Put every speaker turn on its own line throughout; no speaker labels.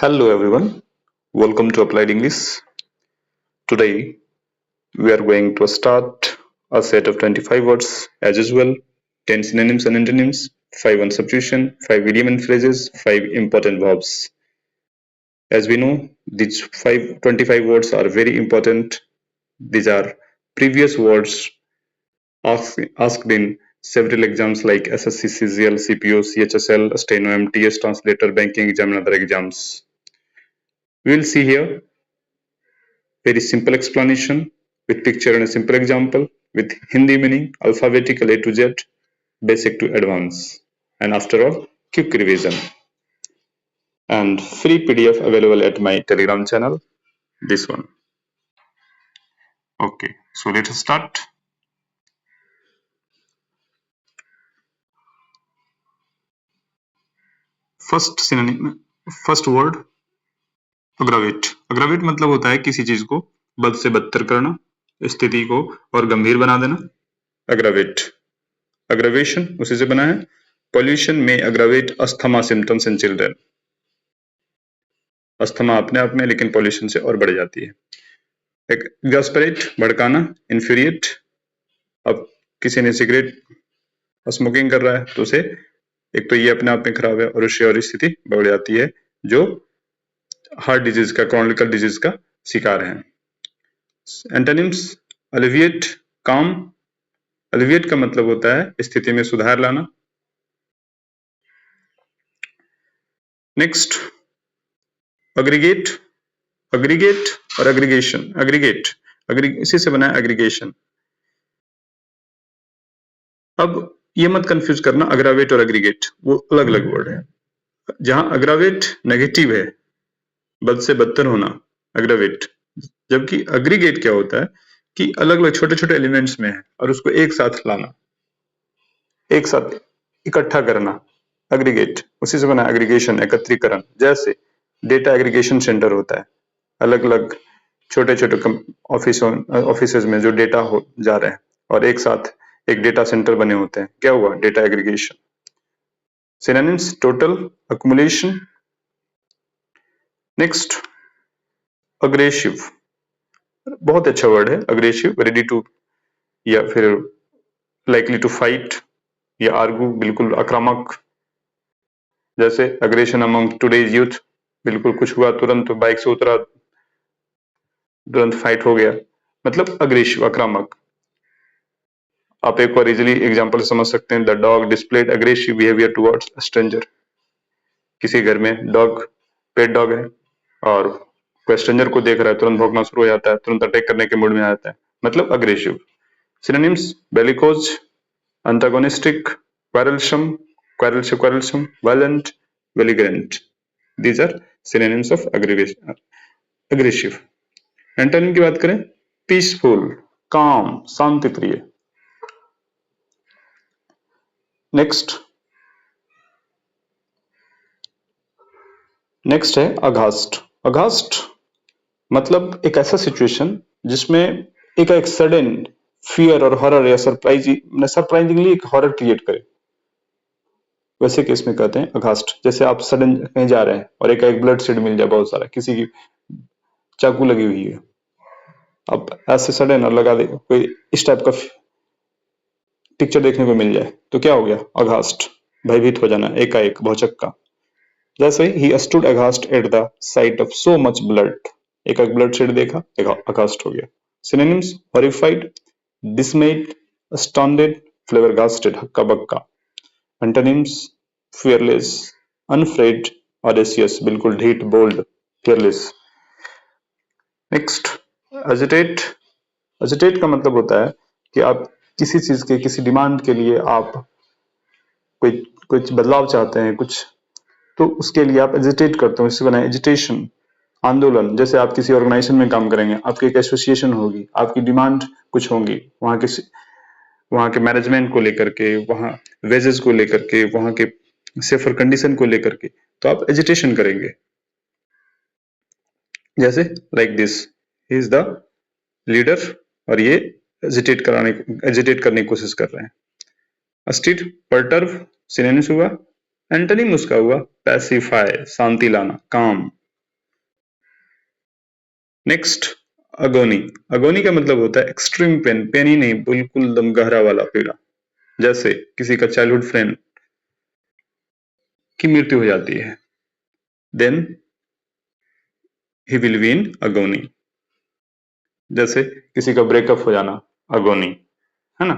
Hello everyone, welcome to Applied English. Today we are going to start a set of 25 words as usual, 10 synonyms and antonyms, 5 on substitution, 5 idiom and phrases, 5 important verbs. As we know, these 25 words are very important. These are previous words asked in several exams like SSC, CGL, CPO, CHSL, Steno, MTS, Translator, Banking exam and other exams. We will see here very simple explanation with picture and a simple example with Hindi meaning alphabetical A to Z, basic to advanced, and after all, quick revision. And free PDF available at my Telegram channel, this one. Okay, so let us start. First word aggravate. Aggravate मतलब होता है किसी चीज को बद से बदतर करना, स्थिति को और गंभीर बना देना। अग्रावेट, अग्रावेशन उसी से बना है। पॉल्यूशन में aggravate asthma symptoms in children. Asthma अपने आप में, लेकिन पॉल्यूशन से और बढ़ जाती है। एग्जास्परेट भड़काना, इन्फ्यूरिएट, अब किसी ने सिगरेट स्मोकिंग कर रहा है तो उसे एक तो ये अपने आप में खराब है और उससे और स्थिति बढ़ जाती है जो हार्ट डिजीज का, क्रॉनिकल डिजीज का शिकार है। एंटोनिम्स, अलिविएट, काम। अलिविएट का मतलब होता है स्थिति में सुधार लाना। नेक्स्ट, अग्रीगेट, अग्रीगेट और एग्रीगेशन। अग्रीगेट इसी से बना है एग्रीगेशन। अब ये मत कंफ्यूज करना, अग्रावेट और एग्रीगेट वो अलग अलग वर्ड है। जहां अग्रावेट नेगेटिव है, बद से बदतर होना, अग्रावेट, जबकि अग्रीगेट क्या होता है कि अलग अलग छोटे छोटे एलिमेंट्स में है और उसको एक साथ लाना, एक साथ इकट्ठा करना, अग्रीगेट। उसी से बना एग्रीगेशन, एकत्रीकरण। जैसे डेटा एग्रीगेशन सेंटर होता है, अलग अलग छोटे छोटे ऑफिस में जो डेटा हो जा रहे हैं और एक साथ एक डेटा सेंटर बने होते हैं, क्या हुआ? Data aggregation. Synonyms, total, accumulation. Next, aggressive, बहुत अच्छा वर्ड है अग्रेसिव। रेडी टू या फिर लाइकली टू फाइट या आर्गू, बिल्कुल आक्रामक। जैसे अग्रेशन अमंग टुडेज यूथ, बिल्कुल कुछ हुआ तुरंत बाइक से उतरा, तुरंत फाइट हो गया, मतलब अग्रेसिव, आक्रामक। आप एक बार इजिली एग्जांपल समझ सकते हैं। The dog displayed aggressive behaviour towards stranger. किसी घर में डॉग, पेट डॉग है और कोई स्ट्रेंजर को देख रहा है, तुरंत भौंकना शुरू हो जाता है, तुरंत अटैक करने के मूड में आ जाता है, मतलब aggressive. Synonyms, bellicose, antagonistic, quarrelsome, violent, belligerent. These are synonyms of aggressive. Antonym की बात करें, पीसफुल, काम, शांति प्रिय। नेक्स्ट है अघास्ट। अघास्ट मतलब एक ऐसा सिचुएशन जिसमें एक सडन फियर और हॉरर या सरप्राइजिंगली एक हॉरर क्रिएट करे, वैसे केस में कहते हैं अघास्ट। जैसे आप सडन कहीं जा रहे हैं और एक ब्लड शेड मिल जाए बहुत सारा, किसी की चाकू लगी हुई है, अब ऐसे सडन और लगा दे, कोई इस टाइप का पिक्चर देखने को मिल जाए तो क्या हो गया? अघास्ट, भयभीत हो जाना, एकाएक, भौचक्का। जैसे he stood अघास्ट at the site of so much blood, एक ब्लड शेड देखा, अघास्ट हो गया। सिनोनिम्स, हॉरिफाइड, डिसमेड, अस्टॉन्डेड, फ्लेबरगास्टेड, हक्का बक्का। एंटोनिम्स, फियरलेस, अनफ्रेड, ऑडेसियस, बिल्कुल ढीठ, bold, fearless. Next, agitate. Agitate का मतलब होता है कि आप किसी चीज के, किसी डिमांड के लिए आप कोई कुछ बदलाव चाहते हैं, कुछ, तो उसके लिए आप एजिटेट करते हो, इससे बना एजिटेशन, आंदोलन। जैसे आप किसी ऑर्गेनाइजेशन में काम करेंगे, आपकी एक एसोसिएशन होगी, आपकी डिमांड कुछ होंगी, वहां के मैनेजमेंट को लेकर के, वहां वेजेस को लेकर के, वहां के सेफर कंडीशन को लेकर के, तो आप एजिटेशन करेंगे। जैसे like this, he is the leader, और ये एजिटेट करने की कोशिश कर रहे हैं। अस्टिड, परटर्ब, सिनोनिम्स हुआ। एंटोनिम उसका हुआ पैसिफाई, शांति लाना, काम। नेक्स्ट, अगोनी। अगोनी का मतलब होता है एक्सट्रीम पेन, पेन ही नहीं, बिल्कुल दम गहरा वाला पीड़ा। जैसे किसी का चाइल्डहुड फ्रेंड की मृत्यु हो जाती है, then he will be in agony. जैसे किसी का ब्रेकअप हो जाना, अगोनी, है ना।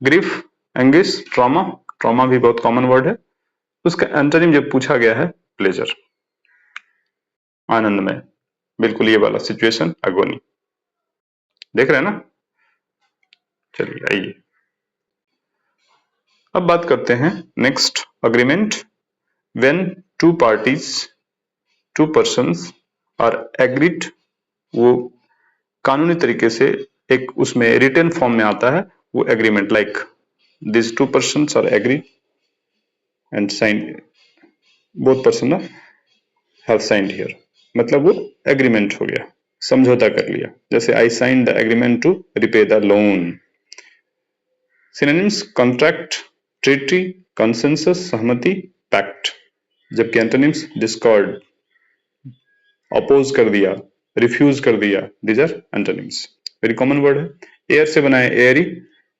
Grief, एंगिस, trauma. ट्रॉमा भी बहुत कॉमन वर्ड है। उसका एंटोनिम जब पूछा गया है, प्लेजर, आनंदमय, बिल्कुल ये वाला सिचुएशन अगोनी। देख रहे हैं ना। चलिए आइए अब बात करते हैं next, agreement. When two parties, two persons are agreed, वो कानूनी तरीके से एक उसमें रिटन फॉर्म में आता है वो agreement, like this two persons are agree and sign, both person have signed here, मतलब वो एग्रीमेंट हो गया, समझौता कर लिया। जैसे I sign the agreement to repay the loan. Synonyms, contract, treaty, consensus, सहमति, पैक्ट। जबकि एंटोनिम्स, डिस्कॉर्ड, अपोज कर दिया, रिफ्यूज कर दिया, these are antonyms. Very common word है। एयर से बना है एयरी,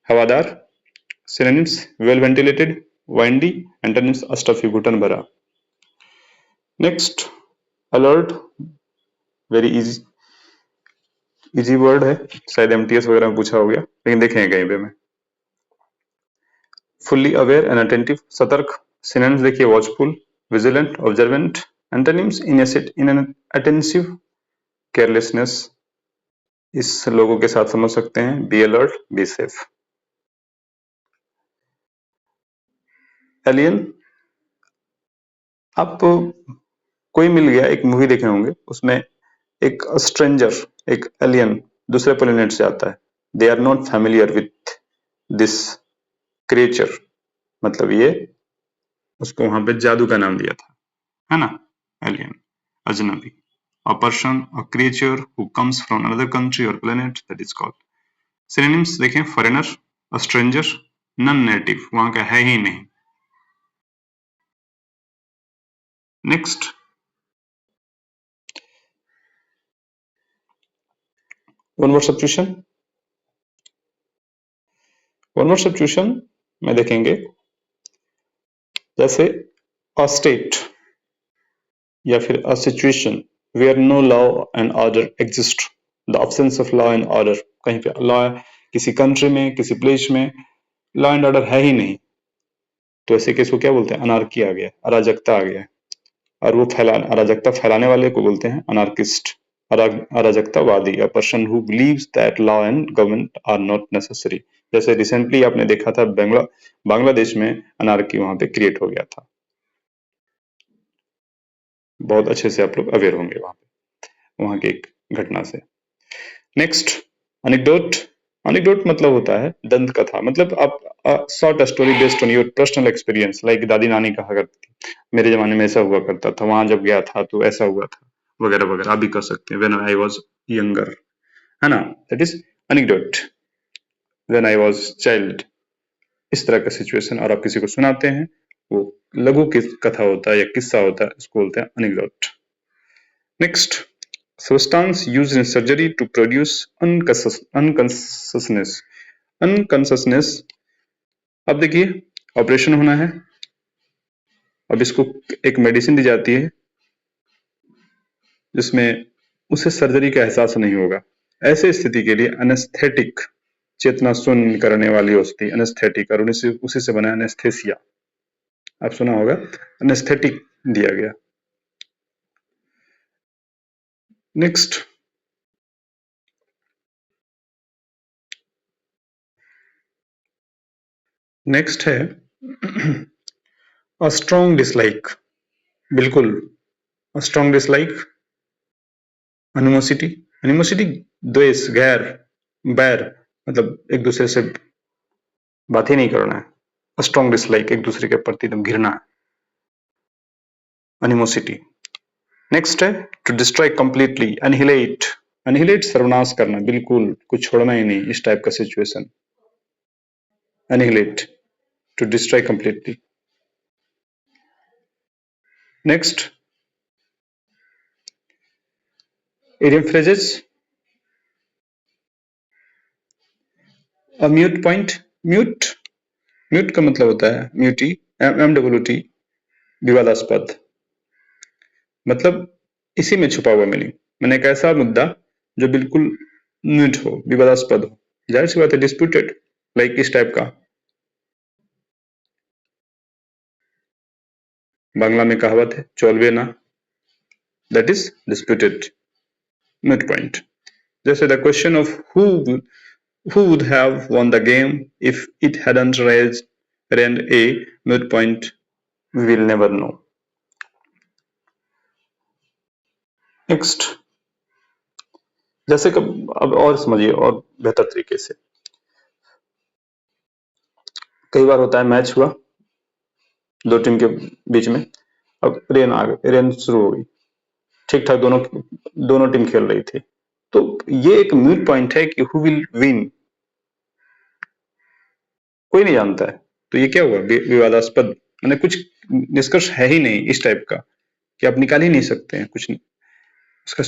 हवादार। Synonyms, well ventilated, windy. Antonyms, stuffy, घुटन भरा। Next, alert, very easy easy word है, शायद एमटीएस वगैरह में पूछा हो गया, लेकिन देखेंगे कहीं पे में। फुल्ली अवेयर एंड अटेंटिव, सतर्क। सिनोनिम्स देखिए, watchful, vigilant, observant. Antonyms, inattentive, carelessness. इस लोगों के साथ समझ सकते हैं, be alert, be safe. Alien, आप कोई मिल गया, एक मूवी देखे होंगे, उसमें एक स्ट्रेंजर, एक एलियन दूसरे प्लेनेट से आता है, they are not familiar with this creature, मतलब ये उसको वहां पे जादू का नाम दिया था, है ना। एलियन, अजनबी, a person, a creature who comes from another country or planet, that is called. Synonyms देखें, foreigner, a stranger, non native, वहां का है ही नहीं। Next, one word substitution. One word substitution में देखेंगे, जैसे अ स्टेट या फिर a situation where no law and order exist, the absence of law and order. कहीं पे लॉ, किसी कंट्री में, किसी प्लेस में लॉ एंड ऑर्डर है ही नहीं, तो ऐसे केस को क्या बोलते हैं, अनार्की आ गया, अराजकता आ गया। और वो अराजकता फैलाने वाले को बोलते हैं अनार्किस्ट, अराजकतावादी, a person who believes that law and government are not necessary. जैसे रिसेंटली आपने देखा था बांग्लादेश में अनार्की वहां पे क्रिएट हो गया था, बहुत अच्छे से आप लोग अवेयर होंगे वहां की एक घटना से। नेक्स्ट, अनेक्डोट। अनेक्डोट मतलब होता है दंत कथा, मतलब आप short story based on your personal experience, like दादी नानी कहा करती थी, मेरे जमाने में ऐसा हुआ करता था, वहां जब गया था तो ऐसा हुआ था, वगैरह वगैरह। आप भी कर सकते हैं, व्हेन आई वाज यंगर, है ना, that is anecdote. When I was child, इस तरह का सिचुएशन, और आप किसी को सुनाते हैं, वो लघु कथा होता है या किस्सा होता है, उसको बोलते हैं anecdote. Next, substance used in surgery to produce unconsciousness। Unconsciousness, अब देखिए ऑपरेशन होना है, अब इसको एक मेडिसिन दी जाती है जिसमें उसे सर्जरी का एहसास नहीं होगा, ऐसे स्थिति के लिए एनेस्थेटिक, चेतना शून्य करने वाली औषधि एनेस्थेटिक, और उसी से बना एनेस्थेसिया, आप सुना होगा, एनेस्थेटिक दिया गया। नेक्स्ट, नेक्स्ट है स्ट्रॉन्ग डिसलाइक, बिल्कुल स्ट्रॉन्ग डिसलाइक। एनिमोसिटी, एनिमोसिटी द्वेष, गैर, बैर, मतलब एक दूसरे से बात ही नहीं करना है। स्ट्रॉन्ग डिसलाइक, एक दूसरे के प्रति एकदम घृणा, एनिमोसिटी। नेक्स्ट है to destroy completely, annihilate. Annihilate, सर्वनाश करना, बिल्कुल कुछ छोड़ना ही नहीं, इस टाइप का situation, annihilate, to destroy completely. Next, idiom phrases, moot point, moot, moot का मतलब होता है म्यूटी, MWT, विवादास्पद, मतलब इसी में छुपा हुआ मीनिंग। मैंने एक ऐसा मुद्दा जो बिल्कुल म्यूट हो, विवादास्पद हो, जाहिर सी बात है डिस्प्यूटेड, लाइक इस टाइप का। बांग्ला में कहावत है चलबे ना, that is disputed, moot point. जैसे the question of who would have won the game if it hadn't rained a mute point, we will never know. Next, जैसे अब और समझिए और बेहतर तरीके से। कई बार होता है मैच हुआ दो टीम के बीच में, अब रेन आ गई, रेन शुरू हो गई, ठीक ठाक दोनों दोनों टीम खेल रही थी, तो ये एक म्यूट पॉइंट है कि हु विल विन, कोई नहीं जानता है। तो ये क्या हुआ, विवादास्पद, मैंने कुछ निष्कर्ष है ही नहीं इस टाइप का कि आप निकाल ही नहीं सकते हैं कुछ उसका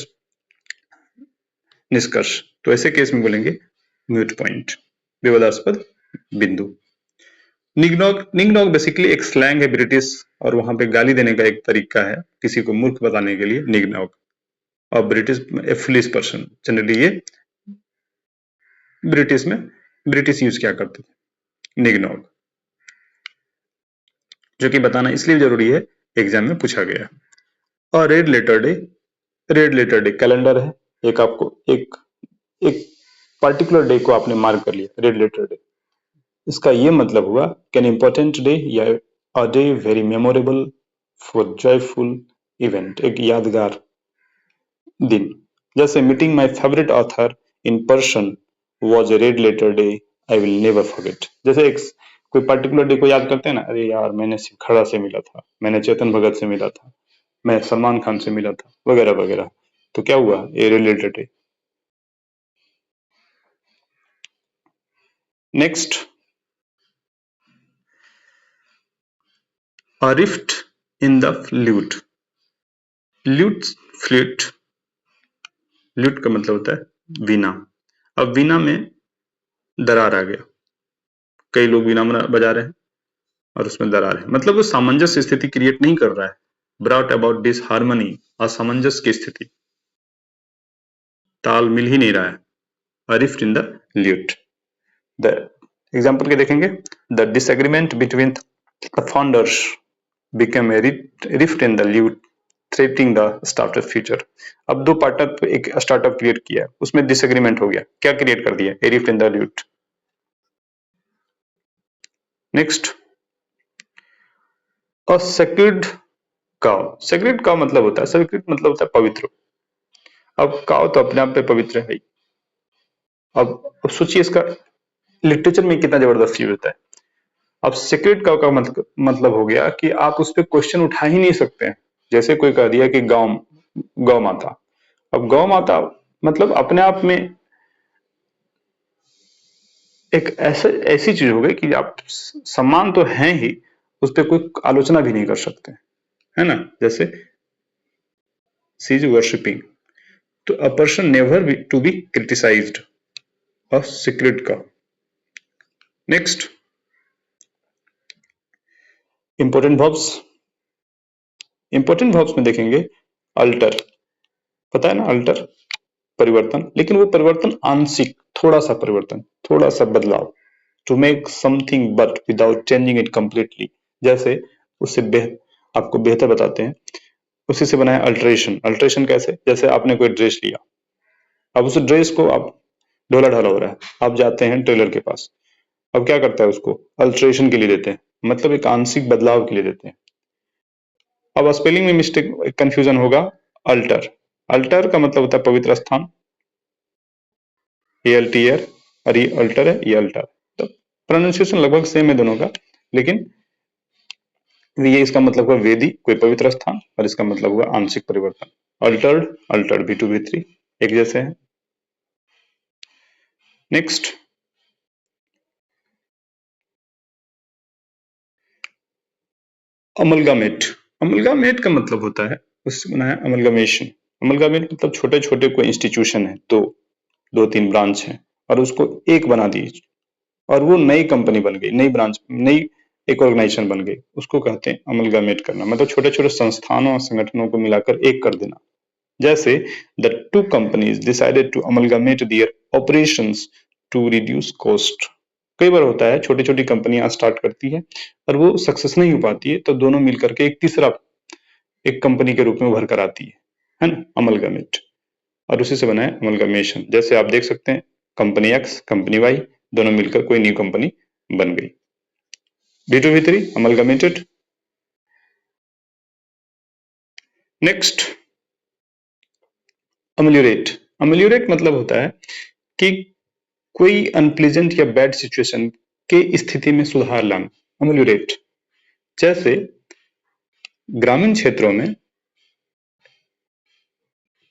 निष्कर्ष। तो ऐसे केस में बोलेंगे म्यूट पॉइंट, विवादास्पद बिंदु। निगनॉग, निगनॉग बेसिकली एक स्लैंग है ब्रिटिश, और वहां पे गाली देने का एक तरीका है किसी को मूर्ख बताने के लिए, निगनॉग। और ब्रिटिश ए फुलिश पर्सन, जनरली ये ब्रिटिश में ब्रिटिश यूज क्या करते थे, निगनॉग, जो कि बताना इसलिए जरूरी है एग्जाम में पूछा गया। और red letter day, red letter day calendar है, एक आपको एक एक पर्टिकुलर डे को आपने मार्क कर लिया, रेड लेटर डे, इसका ये मतलब हुआ कैन इम्पोर्टेंट डे या a day very memorable for joyful event, एक यादगार दिन। जैसे meeting my favourite author in person was a red letter day I will never forget. जैसे एक कोई पर्टिकुलर डे को याद करते हैं ना, अरे यार मैंने शिव खड़ा से मिला था, मैंने चेतन भगत से मिला था, मैं सलमान खान से मिला था, वगैरह वगैरह। तो क्या हुआ, ये red letter day. Next, a rift in the flute, lute, flute, lute का मतलब होता है वीणा। अब वीणा में दरार आ गया, कई लोग वीणा बजा रहे हैं और उसमें दरार है, मतलब वो सामंजस्य स्थिति क्रिएट नहीं कर रहा है, ब्रॉट अबाउट डिस हार्मनी, असामंजस्य की स्थिति, ताल मिल ही नहीं रहा है, a rift in the lewd. The example के देखेंगे, the disagreement between the founders became a rift in the lute threatening the startup future। अब दो पार्टनर एक स्टार्टअप क्रिएट किया, उसमें डिसएग्रीमेंट हो गया, क्या क्रिएट कर दिया, a rift in the lute. Next, a sacred cow, sacred cow मतलब होता है, सेक्रेड मतलब होता है पवित्र। अब काउ तो अपने आप पे पवित्र है। अब सोचिए इसका लिटरेचर में कितना जबरदस्त यूज होता है। अब सेक्रेड काउ का मतलब हो गया कि आप उस पर क्वेश्चन उठा ही नहीं सकते हैं। जैसे कोई कह दिया कि गौ गौ माता, अब गौ माता मतलब अपने आप में एक ऐसी चीज हो गई कि आप सम्मान तो हैं ही, उस पर कोई आलोचना भी नहीं कर सकते, है ना। जैसे सी इज वर्शिपिंग, तो a person never to be criticised, a secret का। Next, important verbs, important verbs में देखेंगे अल्टर, पता है ना अल्टर, परिवर्तन, लेकिन वो परिवर्तन आंशिक, थोड़ा सा परिवर्तन, थोड़ा सा बदलाव, to make something but without changing it completely. जैसे उससे आपको बेहतर बताते हैं, उसी से बना है अल्ट्रेशन। अल्ट्रेशन कैसे, जैसे आपने कोई ड्रेस लिया, अब उस ड्रेस को आप ढोला ढाला हो रहा है, आप जाते हैं टेलर के पास, अब क्या करता है, उसको अल्ट्रेशन के लिए देते हैं, मतलब एक आंशिक बदलाव के लिए देते हैं। अब स्पेलिंग में मिस्टेक कंफ्यूजन होगा, अल्टर, अल्टर का मतलब होता है पवित्र स्थान, ए एल टी एर, और ये अल्टर है, ये अल्टर। तो प्रोनाउंसिएशन लगभग सेम है दोनों का, लेकिन ये इसका मतलब हुआ वेदी, कोई पवित्र स्थान, और इसका मतलब हुआ आंशिक परिवर्तन। Altered, altered, B two B three एक जैसे हैं। नेक्स्ट, अमलगामेट, अमलगामेट का मतलब होता है, उससे बना है अमलगमेशन, अमलगामेट मतलब छोटे छोटे कोई इंस्टीट्यूशन है, तो 2-3 ब्रांच है और उसको एक बना दी और वो नई कंपनी बन गई, नई ब्रांच, नई एक ऑर्गेनाइजेशन बन गई, उसको कहते हैं अमलगामेट करना। मतलब छोटे छोटे संस्थानों और संगठनों को मिलाकर एक कर देना। जैसे the two companies decided to amalgamate their operations to reduce cost. कई बार होता है छोटी छोटी कंपनियां स्टार्ट करती है और वो सक्सेस नहीं हो पाती है, तो दोनों मिलकर के एक तीसरा एक कंपनी के रूप में उभर कर आती है ना, अमलगामेट। और उसी से बना है अमलगमेशन। जैसे आप देख सकते हैं कंपनी एक्स, कंपनी वाई, दोनों मिलकर कोई न्यू कंपनी बन गई। D2V3 amalgamated. नेक्स्ट अमल्यूरेट। अमल्यूरेट मतलब होता है कि कोई अनप्लेजेंट या बैड सिचुएशन के स्थिति में सुधार लाना, अमल्यूरेट। जैसे ग्रामीण क्षेत्रों में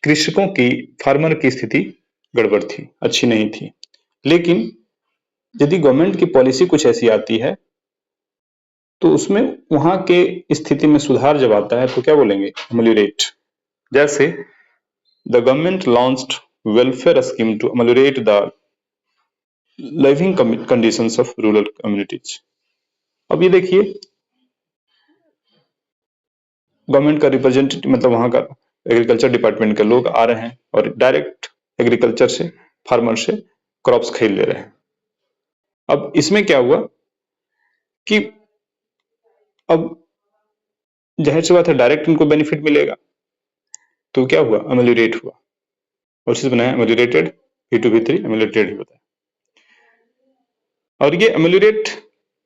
कृषकों की, फार्मर की स्थिति गड़बड़ थी, अच्छी नहीं थी, लेकिन यदि गवर्नमेंट की पॉलिसी कुछ ऐसी आती है तो उसमें वहां के स्थिति में सुधार जब आता है तो क्या बोलेंगे, अमल्यूरेट। जैसे the government launched welfare scheme to ameliorate the living conditions of rural communities. अब ये देखिए गवर्नमेंट का रिप्रेजेंटेटिव मतलब वहां का एग्रीकल्चर डिपार्टमेंट के लोग आ रहे हैं और डायरेक्ट एग्रीकल्चर से, फार्मर से क्रॉप्स खरीद ले रहे हैं। अब इसमें क्या हुआ कि अब जाहिर सी बात है डायरेक्ट उनको बेनिफिट मिलेगा, तो क्या हुआ, अमल्यूरेट हुआ और चीज बनाया अमल्यूरेटेड। D2V3 अमल्यूरेटेड ही होता है। और ये अमल्यूरेट,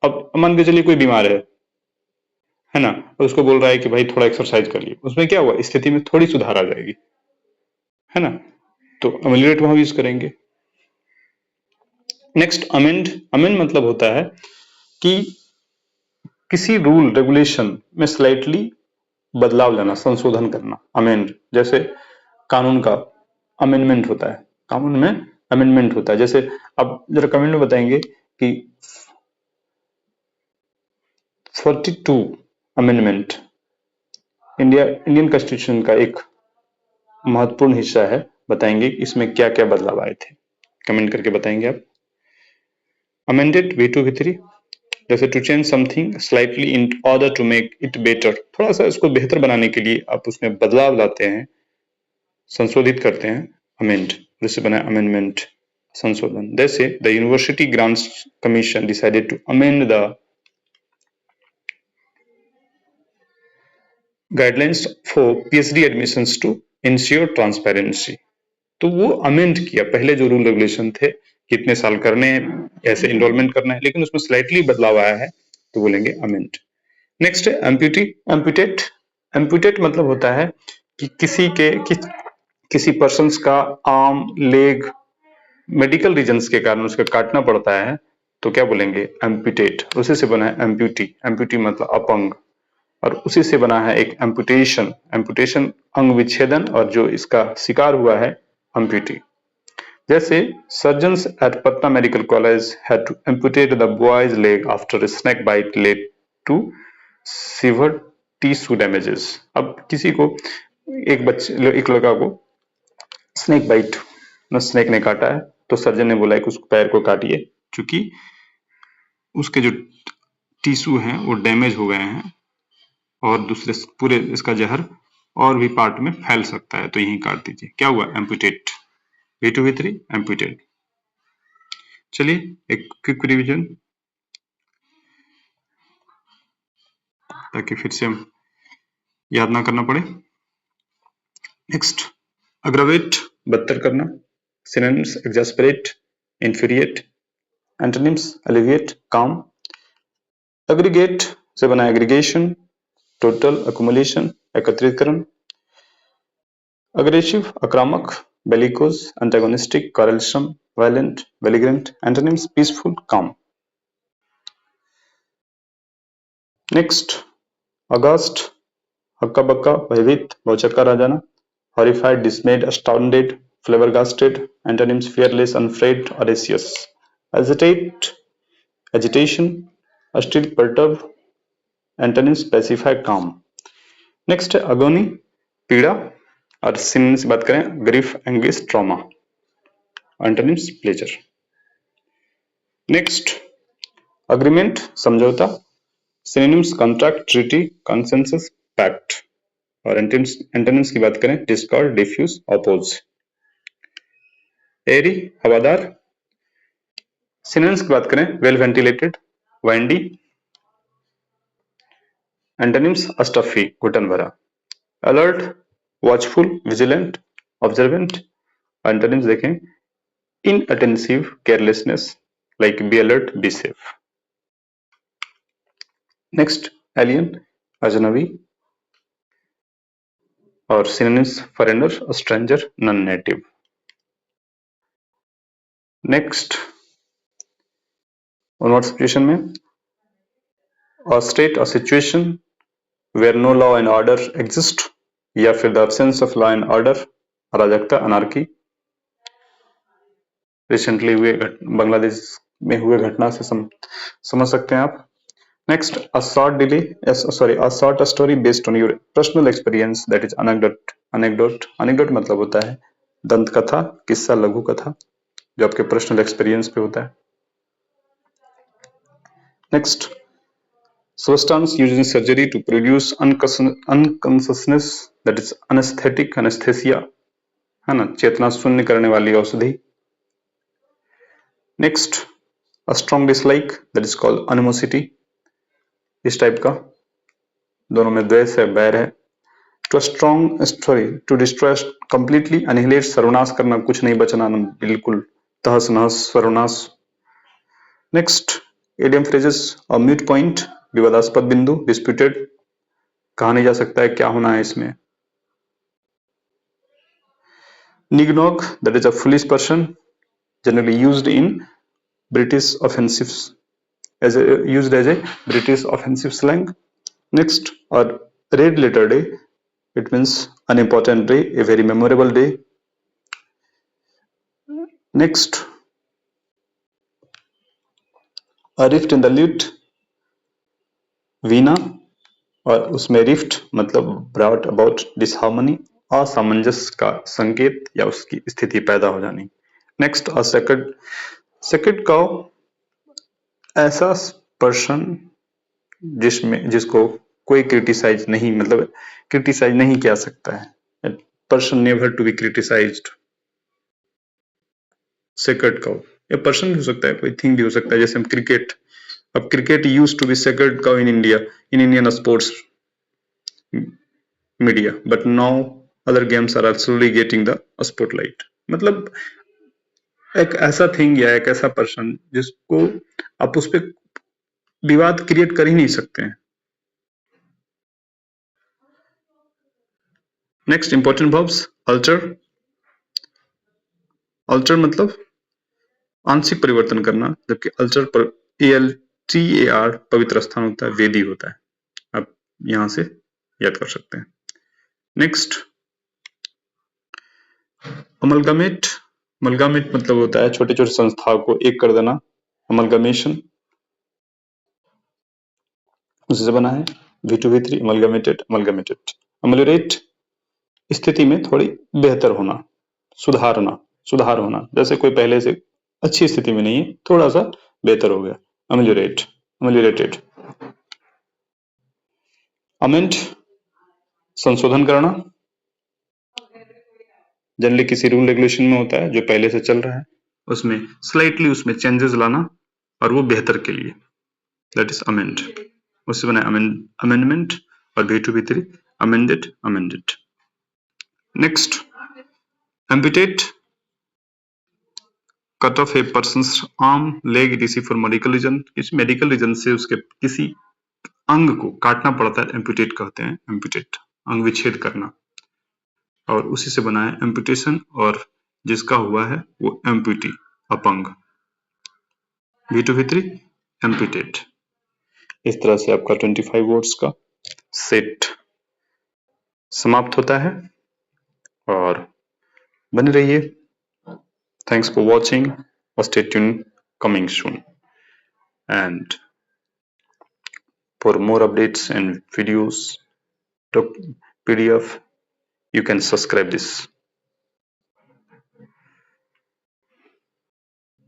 अब मान के चलिए कोई बीमार है ना, और उसको बोल रहा है कि भाई थोड़ा एक्सरसाइज कर लिए, उसमें क्या हुआ, स्थिति में थोड़ी सुधार आ जाएगी, है ना, तो अमल्यूरेट वहां यूज करेंगे। Next amend. अमेंड मतलब होता है कि किसी रूल रेगुलेशन में स्लाइटली बदलाव लाना, संशोधन करना, अमेंड। जैसे कानून का अमेंडमेंट होता है, कानून में अमेंडमेंट होता है। जैसे अब जरा कमेंट में बताएंगे कि 42 अमेंडमेंट इंडियन कॉन्स्टिट्यूशन का एक महत्वपूर्ण हिस्सा है, बताएंगे इसमें क्या क्या बदलाव आए थे, कमेंट करके बताएंगे आप। अमेंडेड V2V3 जैसे to change something slightly in order to make it better, थोड़ा सा इसको बेहतर बनाने के लिए आप उसमें बदलाव लाते हैं, संशोधित करते हैं, अमेंड, जिससे बना अमेंडमेंट, संशोधन। जैसे the university grants commission decided to amend the guidelines for PhD admissions to ensure transparency. तो वो अमेंड किया, पहले जो रूल रेगुलेशन थे कितने साल करने हैं, ऐसे एनरोलमेंट करना है, लेकिन उसमें स्लाइटली बदलाव आया है तो बोलेंगे अमेंड। नेक्स्ट है एम्प्यूटी। एम्प्यूटेट। एम्प्यूटेट मतलब होता है कि किसी पर्सन्स का आर्म, लेग, मेडिकल रीजंस के कारण उसका काटना पड़ता है, तो क्या बोलेंगे, एम्प्यूटेट। उसी से बना है एम्प्यूटी। एम्प्यूटी मतलब अपंग, और उसी से बना है एक एम्पुटेशन। एम्पुटेशन अंग विच्छेदन, और जो इसका शिकार हुआ है एम्प्यूटी। जैसे surgeons at Patna medical college had to amputate the boy's leg after snake bite led to severe tissue damages. अब किसी को, एक लड़का को स्नेक बाइट, स्नेक ने काटा है, तो सर्जन ने बोला कि उसको पैर को काटिए, क्योंकि उसके जो टिश्यू हैं वो डैमेज हो गए हैं और दूसरे पूरे इसका जहर और भी पार्ट में फैल सकता है, तो यहीं काट दीजिए। क्या हुआ, एम्पुटेट। V2V3 एम्पुटेट। चलिए एक क्विक रिवीजन ताकि फिर से हम याद ना करना पड़े। नेक्स्ट अग्रवेट, बदतर करना। सिनोनिम्स एग्जास्परेट, इन्फीरिएट। एंटोनिम्स एलिविएट, काम। एग्रीगेट से बना एग्रीगेशन, टोटल, अकुमुलेशन, एकत्रीकरण। अग्रेसिव आक्रामक, bellicose, antagonistic, quarrelsome, violent, belligerent. Antonyms peaceful, calm. Next aghast, हक्का बक्का, भयभीत, भौचक्का रह जाना। horrified, dismayed, astounded, flabbergasted. Antonyms fearless, unafraid, audacious. Agitate, agitation, still, perturb. Antonyms pacify, calm. Next है agony, पीड़ा, और synonyms की बात करें, grief, anguish, trauma. Antonyms, pleasure. Next, agreement, समझौता। Synonyms, contract, treaty, consensus, pact. और एंटोनिम्स की बात करें, डिस्कॉर्ड, डिफ्यूज, अपोज। एरी, हवादार। सिनोनिम्स की बात करें, well ventilated, windy. Antonyms, stuffy, घुटन भरा। Alert, watchful, vigilant, observant. Antonyms देखें, inattentive, carelessness, like be alert, be safe. Next, alien, अजनबी। और synonyms, foreigner, stranger, non native. Next, one word situation में, a state or situation where no law and order exist, या फिर the absence of law and order, अराजकता, anarchy. Recently हुए बांग्लादेश में हुए घटना से समझ सकते हैं आप। Next, a short delay, sorry, a short story based on your personal experience, that is anecdote। anecdote मतलब होता है दंत कथा, किस्सा, लघु कथा, जो आपके पर्सनल एक्सपीरियंस पे होता है। Next, substance used in surgery to produce unconsciousness, that is anesthetic, anesthesia, है ना, चेतना शून्य करने वाली औषधि। Next, a strong dislike, that is called animosity, इस टाइप का, दोनों में द्वेष है, बैर है। to strong story to destroy completely, annihilate, सर्वनाश करना, कुछ नहीं बचना, बिल्कुल तहस नहस, सर्वनाश। नेक्स्ट, idiom phrases और mute point, विवादास्पद बिंदु, disputed, कहा नहीं जा सकता है, क्या होना है इसमें। Nignog, that is a foolish person, generally used in British offensive, used as a British offensive slang. Next, or red letter day, it means an important day, a very memorable day. Next, a rift in the lute, Veena, और उसमें rift मतलब brought about disharmony, असामंजस्य का संकेत या उसकी स्थिति पैदा हो जानी। नेक्स्ट, अ सेक्रेड काउ, ऐसा पर्सन जिसको कोई क्रिटिसाइज नहीं, मतलब क्रिटिसाइज नहीं किया सकता है, person never to be criticised. Sacred cow, या पर्सन भी हो सकता है, कोई थिंग भी हो सकता है, जैसे हम क्रिकेट, अब cricket used to be sacred cow in India, in Indian sports media, but now other games are also getting the spotlight. मतलब एक ऐसा थिंग या एक ऐसा पर्सन जिसको आप उस पर विवाद क्रिएट कर ही नहीं सकते हैं। Next, important verbs, alter. Alter मतलब आंशिक परिवर्तन करना, जबकि अल्टर पर ALTER पवित्र स्थान होता है, वेदी होता है, आप यहां से याद कर सकते हैं। Next, amalgamate. अमलगमेट मतलब होता है छोटे छोटे संस्थाओं को एक कर देना, अमलगमेशन, उसी से बना है। V2 V3, amalgamated, amalgamated. अमलियोरेट, स्थिति में थोड़ी बेहतर होना, सुधारना, सुधार होना, जैसे कोई पहले से अच्छी स्थिति में नहीं है, थोड़ा सा बेहतर हो गया, अमलियोरेट, अमलियोरेटेड। अमेंड, संशोधन करना, जनरली किसी रूल रेगुलेशन में होता है जो पहले से चल रहा है, उसमें स्लाइटली उसमें चेंजेस लाना और वो बेहतर के लिए, दैट इज अमेंड, उससे बना अमेंडमेंट। और V2 V3, amended, amended. Next, amputate, cut off a person's arm, leg, it for medical reason, किसी मेडिकल रीजन से उसके किसी अंग को काटना पड़ता है, एम्पुटेट कहते हैं, एम्पुटेट, अंग विच्छेद करना, और उसी से बना है एम्पुटेशन, और जिसका हुआ है वो एम्पुटी, अपंग। V2 V3, एम्पुटेट। इस तरह से आपका 25 वर्ड्स का सेट समाप्त होता है, और बने रहिए। Thanks for watching, stay tuned, coming soon, and for more updates and videos, PDF you can subscribe this.